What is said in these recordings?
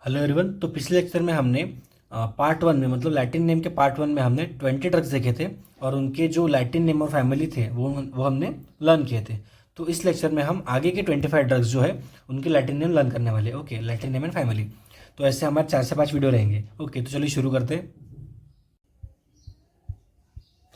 Hello everyone. तो पिछले lecture में हमने पार्ट वन में मतलब लैटिन नेम के पार्ट वन में हमने 20 ड्रग्स देखे थे और उनके जो लैटिन नेम और फैमिली थे वो हमने लर्न किए थे। तो इस लेक्चर में हम आगे के 25 ड्रग्स जो है उनके लैटिन नेम लर्न करने वाले। Okay, Latin name and family. तो ऐसे हमारे 4 से 5 वीडियो रहेंगे। ओके, तो चलिए शुरू करते हैं।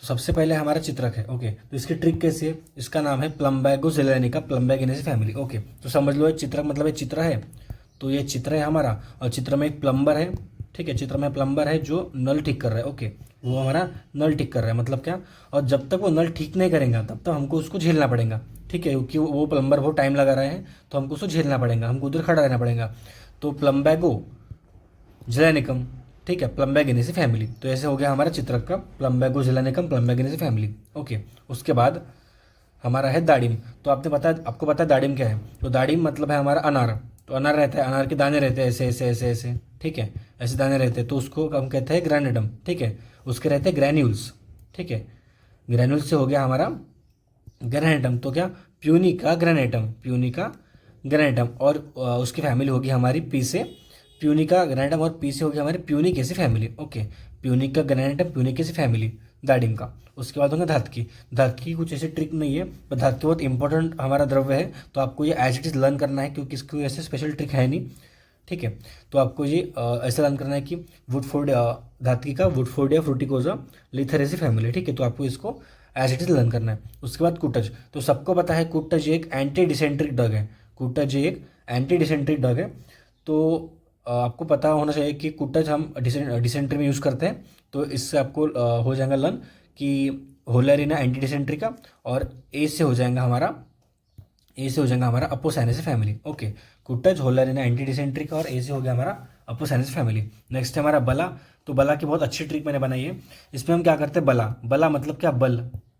तो सबसे पहले हमारा चित्रक है। ओके, तो इसकी ट्रिक कैसी है? इसका नाम है प्लम्बैगो जेलेनिका प्लम्बैगिनेसी फैमिली। ओके, तो समझ लो ये चित्रक मतलब ये चित्र है। तो ये चित्र है हमारा और चित्र में एक प्लम्बर है। ठीक है, चित्र में प्लम्बर है जो नल ठीक कर रहा है। ओके, वो हमारा नल ठीक कर रहा है मतलब क्या? और जब तक वो नल ठीक नहीं करेगा तब तक हमको उसको झेलना पड़ेगा। ठीक है, क्योंकि वो प्लम्बर बहुत टाइम लगा रहे हैं तो हमको उसको झेलना पड़ेगा, हमको उधर खड़ा रहना पड़ेगा। तो प्लम्बैगो जेलेनिकम, ठीक है, प्लम्बैगिनेसी फैमिली। तो ऐसे हो गया हमारा चित्रक का प्लम्बैगो जेलेनिकम प्लम्बैगिनेसी फैमिली। ओके, उसके बाद हमारा है दाडिम। तो आपको पता है दाडिम क्या है? तो दाडिम मतलब है हमारा अनार। तो अनार रहता है, अनार के दाने रहते हैं ऐसे ऐसे ऐसे ऐसे। ठीक है, ऐसे दाने रहते हैं तो उसको हम कहते हैं ग्रैनेडम। ठीक है, उसके रहते हैं ग्रैन्यूल्स। ठीक है, ग्रैन्यूल्स से हो गया हमारा ग्रेनेटम। तो क्या? Punica granatum, Punica granatum. और उसकी फैमिली होगी हमारी पी से प्यूनिका ग्रेनेटम और पी से होगी हमारी Punicaceae family. Okay, Punica granatum Punicaceae family दाडिम का। उसके बाद होंगे धातकी। धातकी की कुछ ऐसी ट्रिक नहीं है पर धातकी बहुत इंपॉर्टेंट हमारा द्रव्य है तो आपको ये एज इट इज लर्न करना है क्योंकि इसकी ऐसे स्पेशल ट्रिक है नहीं। ठीक है, तो आपको ये ऐसा लर्न करना है कि वुडफोर्ड धातकी का वुडफोर्डिया फ्रूटिकोजा लिथरेसी फैमिली। ठीक है, तो आपको इसको एज इट इज लर्न करना है। उसके बाद कुटज। तो सबको पता है कुटज एक एंटी डिसेंट्रिक ड्रग है। कुटज एक एंटी डिसेंट्रिक ड्रग है। तो आपको पता होना चाहिए कि कुटज हम डिसेंट्री में यूज़ करते हैं। तो इससे आपको हो जाएगा लर्न कि होलरिना एंटी डिसेंट्री का। और ए से हो जाएगा हमारा अपोसाइनेसी फैमिली। ओके, कुटज होलरिना एंटी डिसेंट्री का और ए से हो गया हमारा अपोसाइनेसी फैमिली। नेक्स्ट है हमारा बला। तो बला की बहुत अच्छी ट्रिक मैंने बनाई है। इसमें हम क्या करते हैं? बला, बला मतलब क्या? बल,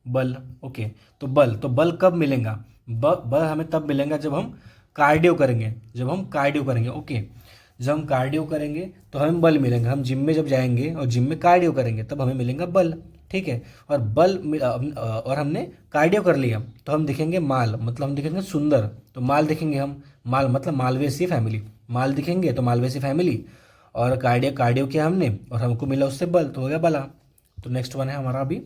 बल। ओके, तो बल कब मिलेगा? बल हमें तब मिलेगा जब हम कार्डियो करेंगे, जब हम कार्डियो करेंगे। ओके, जब हम कार्डियो करेंगे तो हमें बल मिलेंगे। हम जिम में जब जाएंगे और जिम में कार्डियो करेंगे तब हमें मिलेगा बल। ठीक है, और और हमने कार्डियो कर लिया तो हम दिखेंगे माल, मतलब हम दिखेंगे सुंदर। तो माल दिखेंगे हम, माल मतलब मालवेसी फैमिली। माल दिखेंगे तो मालवेसी फैमिली। और कार्डियो कार्डियो किया हमने और हमको मिला उससे बल तो हो गया बला। तो नेक्स्ट वन है हमारा अभी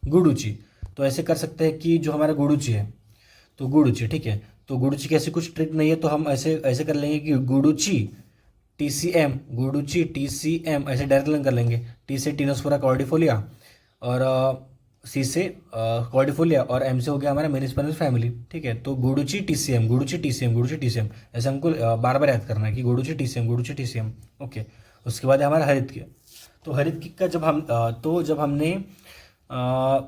गुडुचि। तो ऐसे कर सकते हैं कि जो हमारा गुडुचि है तो गुडुचि, ठीक है, तो गुडुचि की ऐसी कुछ ट्रिक नहीं है तो हम ऐसे ऐसे कर लेंगे कि गुडुचि TCM, गुडुचि TCM ऐसे डायरेक्ट लर्न कर लेंगे। टी से टीनोस्फोरा कॉर्डिफोलिया और सी से कॉर्डिफोलिया और एम से हो गया हमारा मेनिस्पर्मस फैमिली। ठीक है, तो Guduchi TCM, Guduchi TCM, Guduchi TCM ऐसे हमको बार बार याद करना है कि Guduchi TCM, Guduchi TCM। Okay, उसके बाद है हमारा हरित। तो हरित का जब हमने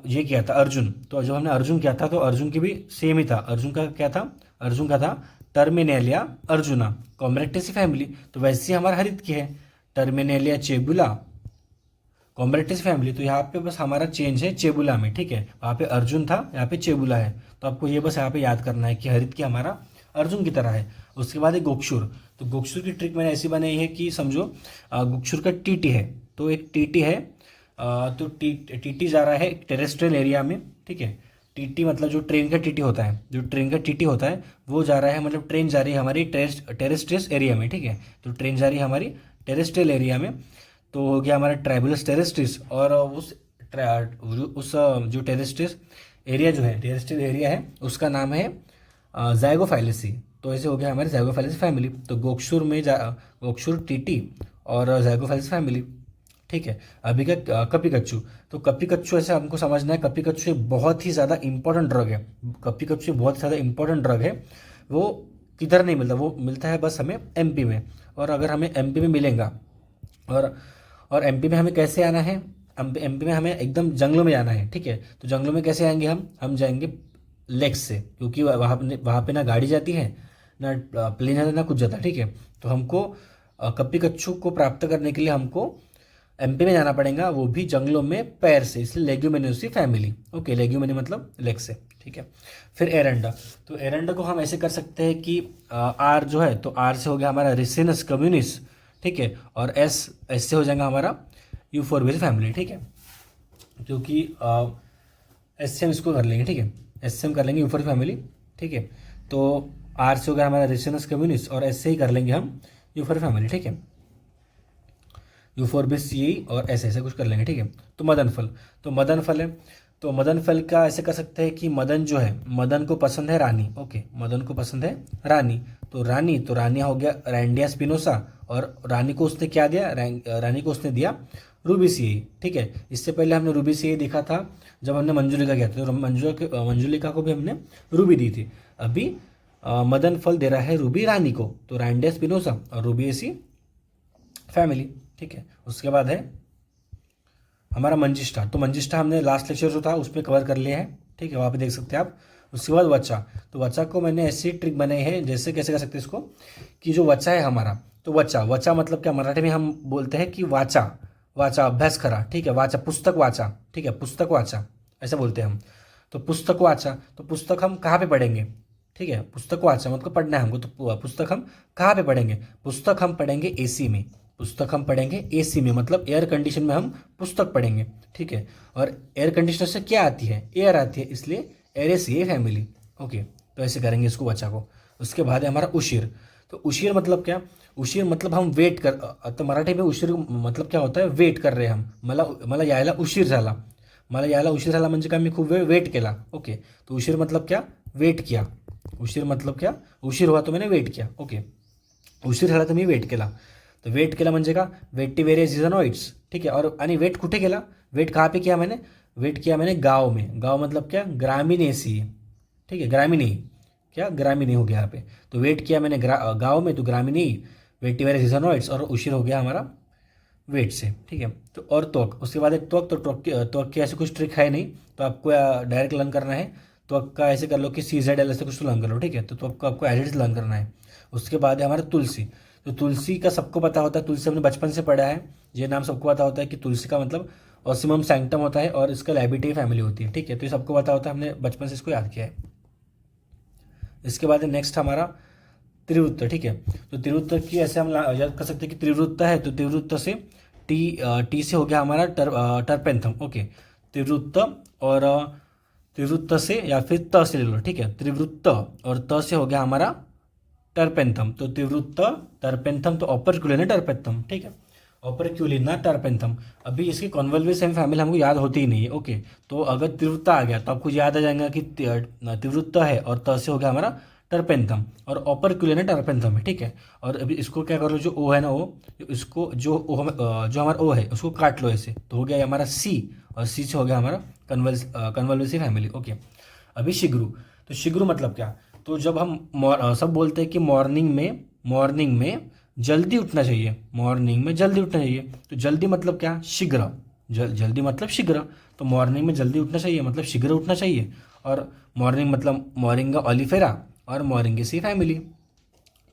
ये किया था अर्जुन, तो जब हमने अर्जुन किया था तो अर्जुन की भी सेम ही था। अर्जुन का क्या था? अर्जुन का था टर्मिनेलिया अर्जुना कॉम्ब्रेक्टेसी फैमिली। तो वैसे ही हमारा हरित की है टर्मिनेलिया चेबुला कॉम्ब्रेक्टेसी फैमिली। तो यहाँ पे बस हमारा चेंज है चेबुला में। ठीक है, वहाँ पे अर्जुन था, यहाँ पे चेबुला है। तो आपको ये बस यहाँ पे याद करना है कि हरित की हमारा अर्जुन की तरह है। उसके बाद है गोक्षुर। तो गोक्षुर की ट्रिक मैंने ऐसी बनाई है कि समझो गोक्षुर का टीटी है। तो एक टीटी है तो टीटी जा रहा है टेरेस्ट्रियल एरिया में। ठीक है, टीटी मतलब जो ट्रेन का टीटी होता है, जो ट्रेन का टीटी होता है वो जा रहा है, मतलब ट्रेन जा रही है हमारी टेरेस्ट्रियस एरिया में। ठीक है, तो ट्रेन जा रही है हमारी टेरेस्ट्रियल एरिया में। तो हो गया हमारा ट्राइबुलस टेरेस्ट्रिस। और उस जो टेरेस्ट्रियस एरिया जो है, टेरेस्ट्रियल एरिया है, उसका नाम है जाइगोफाइलेसी। तो ऐसे हो गया हमारे जाइगोफाइलेसी फैमिली। तो गोक्षुर टीटी और जाइगोफाइलेसी फैमिली। ठीक है, अभी का कपी कच्चू। तो कपी कच्चू ऐसे हमको समझना है, कपी कच्चू एक बहुत ही ज़्यादा इंपॉर्टेंट ड्रग है। कपी कच्चू बहुत ज़्यादा इंपॉर्टेंट ड्रग है। वो किधर नहीं मिलता, वो मिलता है बस हमें MP में। और अगर हमें MP में मिलेगा और MP में हमें कैसे आना है? MP में हमें एकदम जंगलों में जाना है। ठीक है, तो जंगलों में कैसे आएंगे हम जाएंगे लेग्स से, क्योंकि वहाँ पे ना गाड़ी जाती है ना प्लेन जाता है ना कुछ जाता है। ठीक है, तो हमको कपी कच्चू को प्राप्त करने के लिए हमको MP में जाना पड़ेगा, वो भी जंगलों में पैर से, इसलिए लेग्यूमिनोसी फैमिली। ओके, लेग्यूमिनी मतलब लेग से। ठीक है, फिर एरंडा। तो एरंडा को हम ऐसे कर सकते हैं कि R जो है तो R से हो गया हमारा रिसिनस कम्युनिस। ठीक है, और S से हो जाएगा हमारा यूफोर्बियस फैमिली। ठीक है, क्योंकि S से हम इसको कर लेंगे। ठीक है, S से हम कर लेंगे यूफोर्बियस फैमिली। ठीक है, तो R से हो गया हमारा रिसिनस कम्युनिस और S से ही कर लेंगे हम यू फॉर फैमिली, ठीक है। यू फॉर बी सी और ऐसे ऐसे कुछ कर लेंगे, ठीक है। तो मदन फल, तो मदन फल है, तो मदन फल का ऐसे कर सकते हैं कि मदन जो है, मदन को पसंद है रानी, ओके, मदन को पसंद है रानी, तो रानी हो गया रैंडिया स्पिनोसा, और रानी को उसने क्या दिया, रानी को उसने दिया रूबिसिएई, ठीक है। इससे पहले हमने रूबिसिएई देखा था जब हमने मंजुलिका किया था, तो मंजुलिका को भी हमने रूबी दी थी। अभी मदन फल दे रहा है रूबी रानी को, तो रैंडिया स्पिनोसा और रूबिएसी फैमिली, ठीक है। उसके बाद है हमारा मंजिष्ठा, तो मंजिष्ठा हमने लास्ट लेक्चर जो था उसमें कवर कर लिया है, ठीक है, वहाँ पे देख सकते हैं आप। उसके बाद वचा, तो वचा को मैंने ऐसी ट्रिक बनाई है, जैसे कैसे कर सकते हैं इसको, कि जो वचा है हमारा, तो वचा मतलब क्या, मराठी में हम बोलते हैं कि वाचा अभ्यास करा, ठीक है, वाचा पुस्तक वाचा, ठीक है, पुस्तक वाचा ऐसा बोलते हैं हम। तो पुस्तक वाचा, तो पुस्तक हम कहाँ पे पढ़ेंगे, ठीक है, पुस्तक वाचा मतलब पढ़ना है हमको, तो पुस्तक हम कहाँ पे पढ़ेंगे, पुस्तक हम पढ़ेंगे एसी में, पुस्तक हम पढ़ेंगे एसी में, मतलब एयर कंडीशन में हम पुस्तक पढ़ेंगे, ठीक है। और एयर कंडीशनर से क्या आती है, एयर आती है, इसलिए एरेसिए फैमिली, ओके। तो ऐसे करेंगे इसको बच्चा को। उसके बाद है हमारा उशीर, तो उशीर मतलब क्या, उशीर मतलब हम वेट कर, तो मराठी में उशीर मतलब क्या होता है, वेट कर रहे हम, मला यायला उशीर झाला, मला यायला उशीर झाला म्हणजे काय, मी खूप वेळ वेट केला, ओके। तो उशीर मतलब क्या, वेट किया, उशीर मतलब क्या, उशीर हुआ तो मैंने वेट किया, ओके। उशीर झाला तर मी वेट केला, तो वेट केला म्हणजे का, वेटिव्हेरियस सिजनॉइड्स, ठीक है। और आणि वेट कुठे केला, वेट कहाँ पे किया मैंने, वेट किया मैंने गाँव में, गाँव मतलब क्या, ग्रामीण एसी, ठीक है, ग्रामीणी, क्या ग्रामीणी हो गया यहाँ पे, तो वेट किया मैंने गाँव में, तो ग्रामीणी वेटिव्हेरियस सिजनॉइड्स, और उशीर हो गया हमारा वेट से, ठीक है। तो और त्वक, उसके बाद है त्वक, तो त्वक की ऐसी कुछ ट्रिक है नहीं, तो आपको डायरेक्ट लर्न करना है, त्वक का ऐसे कर लो कि CZL ऐसे कुछ तो लर्न कर लो, ठीक है। तो त्वक को आपको एज इट इज लर्न करना है। उसके बाद है हमारा तुलसी, तो तुलसी का सबको पता होता है, तुलसी हमने बचपन से पढ़ा है, ये नाम सबको पता होता है कि तुलसी का मतलब ऑसिमम सैंक्टम होता है और इसका लैबिटेई फैमिली होती है, ठीक है। तो ये सबको पता होता है, हमने बचपन से इसको याद किया है। इसके बाद है नेक्स्ट हमारा त्रिवृत्त, ठीक है। तो त्रिवृत्त की ऐसे हम याद कर सकते हैं कि त्रिवृत्त है, तो त्रिवृत्त से टी से हो गया हमारा टर्पेंथम, ओके। त्रिवृत्त और त्रिवृत्त से या फिर त से ले लो, ठीक है, त्रिवृत्त और त से हो गया हमारा टर्पेंथम, तो त्रिवृत्त टर्पेंथम, तो ऑपरक्यूलिना टर्पेंथम, ठीक है, ऑपरक्यूलिना टर्पेंथम। अभी इसकी कॉन्वल्वेस सेम फैमिली हमको याद होती ही नहीं है, ओके। तो अगर त्रिवृत्त आ गया तो आपको याद आ जाएगा कि त्रिवृत्त है और त से हो गया हमारा टर्पेंथम, और ऑपरक्यूलिना टर्पेंथम है, ठीक है। और अभी इसको क्या करो, जो ओ है ना, ओ इसको जो जो हमारा ओ है उसको काट लो ऐसे, तो हो गया हमारा सी, और सी से हो गया हमारा कन्वल्वेसिव फैमिली, ओके। अभी शिग्रू, तो शिग्रू मतलब क्या, तो जब हम सब बोलते हैं कि मॉर्निंग में जल्दी उठना चाहिए, मॉर्निंग में जल्दी उठना चाहिए, तो जल्दी मतलब क्या, शीघ्र, जल्दी मतलब शीघ्र, तो मॉर्निंग में जल्दी उठना चाहिए मतलब शीघ्र उठना चाहिए। और मॉर्निंग मतलब मोरिंगा ओलिफेरा और मोरिंगेसी फैमिली,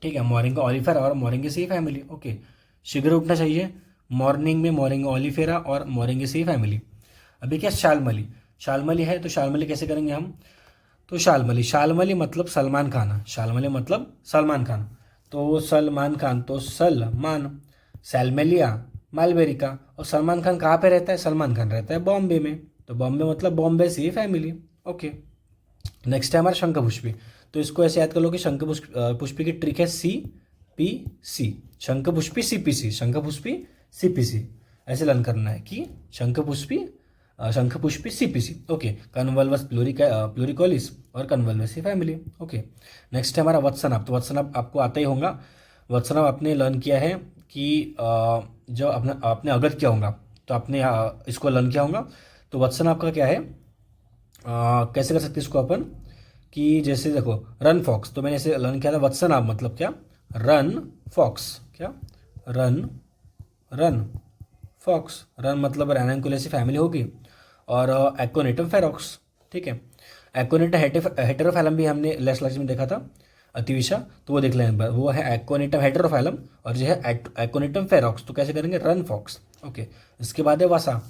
ठीक है, मोरिंगा ओलिफेरा और मोरिंगेसी फैमिली, ओके। शीघ्र उठना चाहिए मॉर्निंग में, मोरिंगा ओलिफेरा और मोरिंगेसी फैमिली। अभी क्या शालमली, शालमली है, तो शालमली कैसे करेंगे हम, तो शालमली मतलब सलमान खान, शालमली मतलब सलमान खान, तो सलमान खान, तो सलमान, सैलमेलिया मालवेरिका, और सलमान खान कहाँ पे रहता है, सलमान खान रहता है बॉम्बे में, तो बॉम्बे मतलब बॉम्बे सी फैमिली, ओके। नेक्स्ट है हमारा शंखपुष्पी, तो इसको ऐसे याद कर लो कि पुष्पी की ट्रिक है CPC, Shankhpushpi CPC, Shankhpushpi CPC, ऐसे लर्न करना है कि शंखपुष्पी CPC, ओके। कन्वल्वस प्लूरिकोलिस और कन्वल्वेसी फैमिली, ओके। नेक्स्ट है हमारा वत्सनाभ, तो वत्सनाभ आपको आता ही होगा, वत्सनाभ आपने लर्न किया है कि जब आपने अगत किया होगा तो आपने इसको लर्न किया होगा। तो वत्सनाभ का क्या है, कैसे कर सकते हैं इसको अपन, कि जैसे देखो रन फॉक्स, तो मैंने ऐसे लर्न किया था, वत्सनाभ मतलब क्या, रन फॉक्स, क्या रन फॉक्स, रन मतलब रैनकुलेसी फैमिली होगी, और एक्कोनेटम फेरोक्स, ठीक है। एक्कोनेटम हेटेरोफैलम भी हमने लेस्ट क्लास में देखा था अतिविशा, तो वो देख लें एक बार, वो है एक्कोनेटम हेटेरोफैलम और जो है एक्कोनेटम फेरोक्स, तो कैसे करेंगे, रन फॉक्स, ओके। इसके बाद है वासा,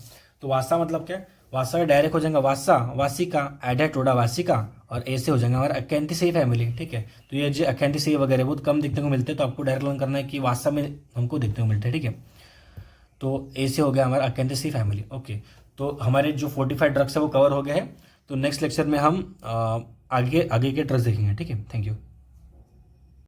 तो वासा मतलब क्या, वासा डायरेक्ट हो जाएगा वासिका, एडेटोडा वासिका, और ऐसे हो जाएगा हमारा अकैंथिसेई फैमिली, ठीक है। तो ये जो अकैंथिसेई वगैरह बहुत कम देखने को मिलते हैं, तो आपको डायरेक्ट लर्न करना है कि वासा में हमको देखने को मिलते हैं, ठीक है। तो ऐसे हो गया हमारा अकैंथिसेई फैमिली, ओके। तो हमारे जो 45 ड्रग्स है वो कवर हो गए हैं। तो नेक्स्ट लेक्चर में हम आगे के ड्रग्स देखेंगे, ठीक है। Thank you.